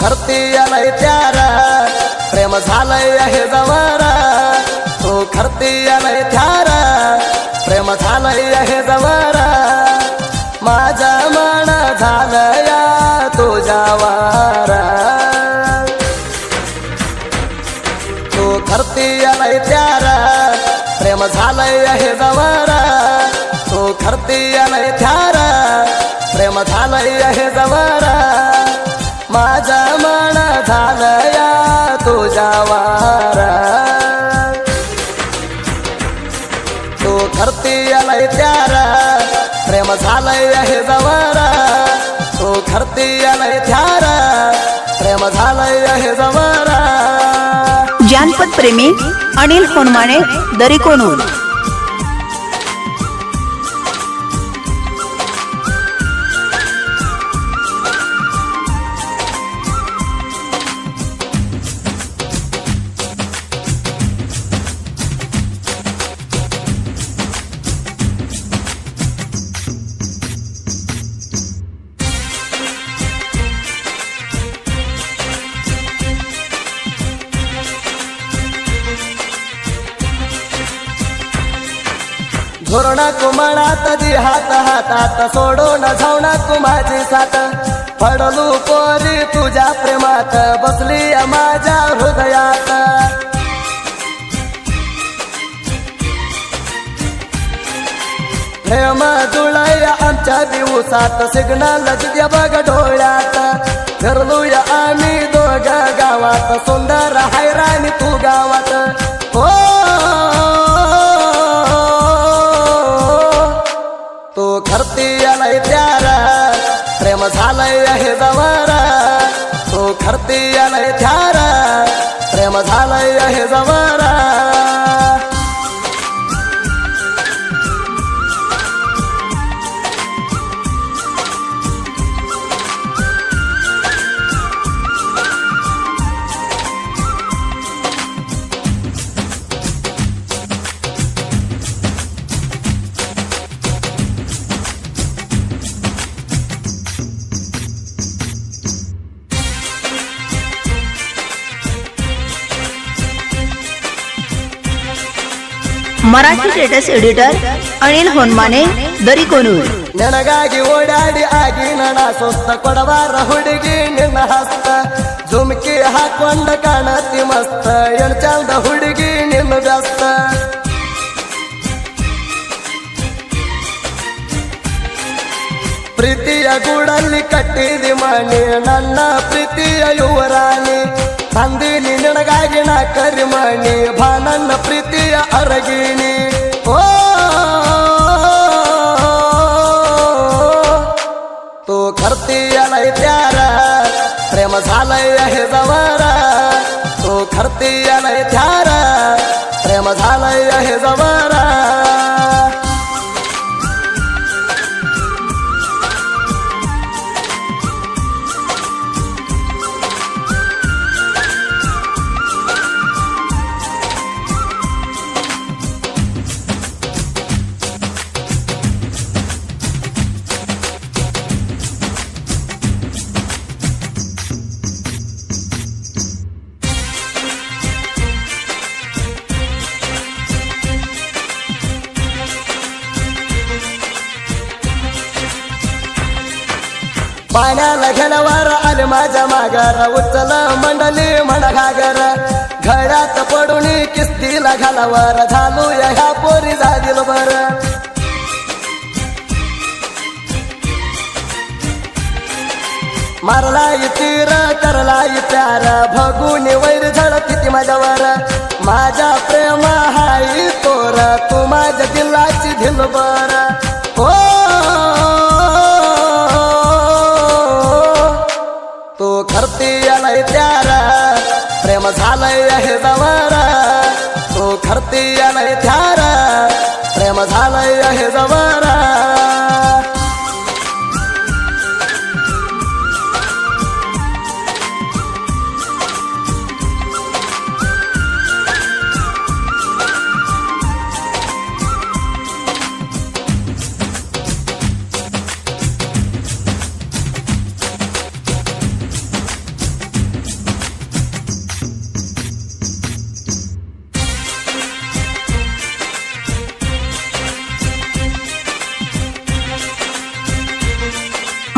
करती आलाय त्यारा प्रेम झालंय हे जवारा तू करती आलाय त्यारा प्रेम झालंय हे जवारा माझा मन झालया तुझ्या वारा तू करती आलाय त्यारा प्रेम झालंय हे जवारा तू करती आलाय त्यारा प्रेम झालंय हे जवारा माझा मन झालया तुझ्या वारा तू करती आलाय त्यारा प्रेम झालंय हे जवारा तू करती आलाय त्यारा प्रेम झालंय हे जवारा। जानपद प्रेमी अनिल होनमाने दरिकोनूर। धोरणा कुमळात दी हात हातात सोडून जाऊना माझी साथ पडलू पोरी तुझ्या प्रेमात बसली माझ्या हृदयात प्रेम जुळय आमच्या दिवसात सिग्नल दिद्या बघ डोळ्यात फिरलूया आम्ही दोघ गावात सुंदर हैराणी तू गावात हो करती आलाय त्यारा प्रेम झालंय हे जवारा तू करती आलाय त्यारा प्रेम झालंय हे जवारा। मराठी स्टेटस एडिटर अनिल होनमाने दरिकोनूर। ನನಗಾಗಿ ಓಡಾಡಿ ಆಗಿ ನನ್ನ ಸ್ವಸ್ಥ ಕೊಡವಾರ ಹುಡುಗಿ ನಿನ್ನ ಹಸ್ತ ಜುಮ್ಕಿ ಹಾಕೊಂಡ ಕಾಣತಿ ಮಸ್ತ ಎಣ್ ಚಂದ ಹುಡುಗಿ ನಿನ್ನ ವ್ಯಸ್ತ ಪ್ರೀತಿಯ ಗೂಡಲ್ಲಿ ಕಟ್ಟಿದಿ ಮಣಿ ನನ್ನ ಪ್ರೀತಿಯ ಯುವರಾಣಿ ತಂದಿನಿ ನಿನಗಾಗಿ ನಾ ಕರಿಮಣಿ ಬಾ ನನ್ನ ಪ್ರೀತಿಯ ಅರಗಿಣಿ ಓ तू करती आलाय त्यारा प्रेम झालंय हे जवारा तू करती आलाय त्यारा प्रेम झालंय हे जवारा। पाण्याला घेण्यावर आले माझ्या माघार उचल मंडली म्हणा घागर घरात पडून किस्तीला घालावर झालू ह्या पोरी जातील बर मारलाई तीर करलाई प्यार भगुनी वैर झड किती माझ्यावर माझ्या प्रेम हाई तोर तू माझ्या दिलाची दिलबर हो तू करती आलाय त्यारा प्रेम झालंय हे जवारा तू करती आलाय त्यारा प्रेम झालंय हे जवारा।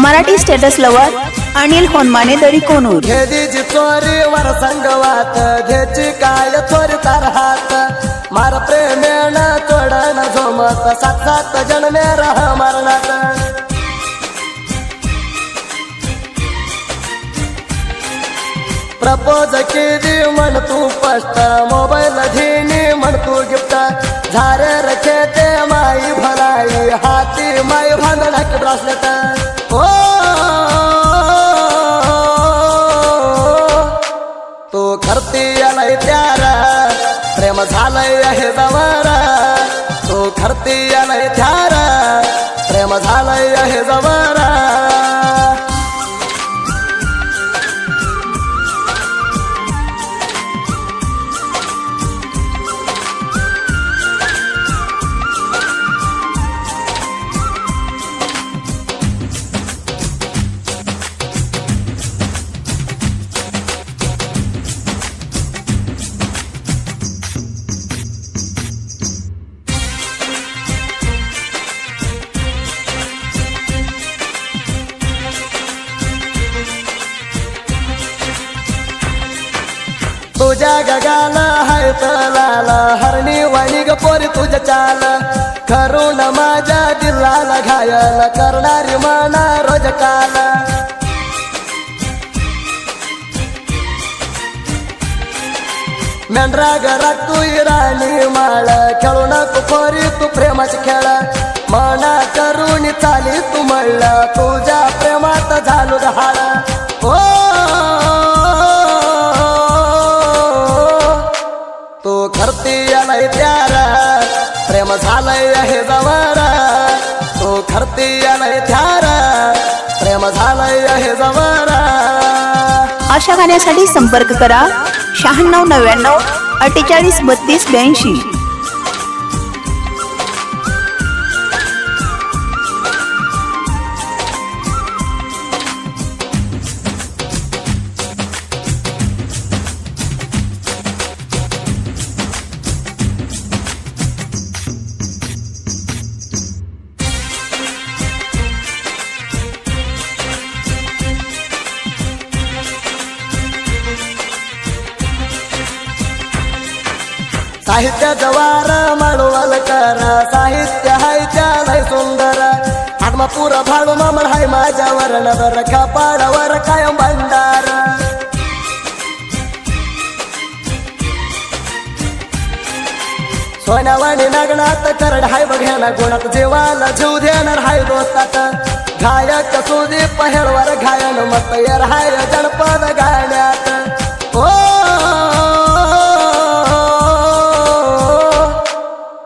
मराठी स्टेटस लवर अनिल होनमाने दरी कोनूर. घेदीची चोरी वर संगवात घ्यायची काय चोरी तार हात मार प्रेमेण तोडण झोमत सात सात जन्मे रह मरणात. प्रपोज केली म्हण तू स्पष्ट मोबाईल धीनी म्हण तू गिफ्ट झारे रखे ते माई भलाई हाती माई भांडणाची ब्रासलेट. ओ तू खरती आलाय त्यारा प्रेम झालंय हे जवरा तू खरती आलाय त्यारा प्रेम झालंय हे जवरा. तुझ्या गगाला हाय तलाला हरणी वाणी ग पोरी तुझ्या चाल करून माझ्या दिलाला घायल करणारी मना रोज काल. मेंढरा घरात तू राणी माळ खेळू नको पोरी तू प्रेमाची खेळ मना करून चाली तू मळल तुझ्या प्रेमात झालो गहाळ. ओ तू खरती आलाय त्यारा प्रेम झालंय हे जवरा तू खरती आलाय त्यारा प्रेम झालंय हे जवरा. अशा गाण्यासाठी संपर्क करा 9699 48 32 82. साहित्य जवार माडवल कर साहित्य हाय लय सुंदर आत्मापूर भाडू मामळ हाय माझ्यावर नगर कपाळावर कायम भंडार. सोन्यावाणी नागनात करड हाय बघ्याला गुणात जीवाला जीव देणार हाय दोस्तात गायक सुदीप हेळवर गायन मत यर हाय जनपद गाण्यात. ओ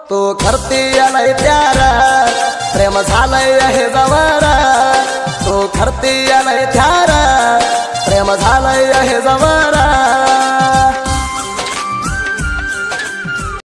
तू खरती आलाय त्यारा प्रेम झालंय हे जवरा तू खरती आलाय त्यारा प्रेम झालंय हे जवरा.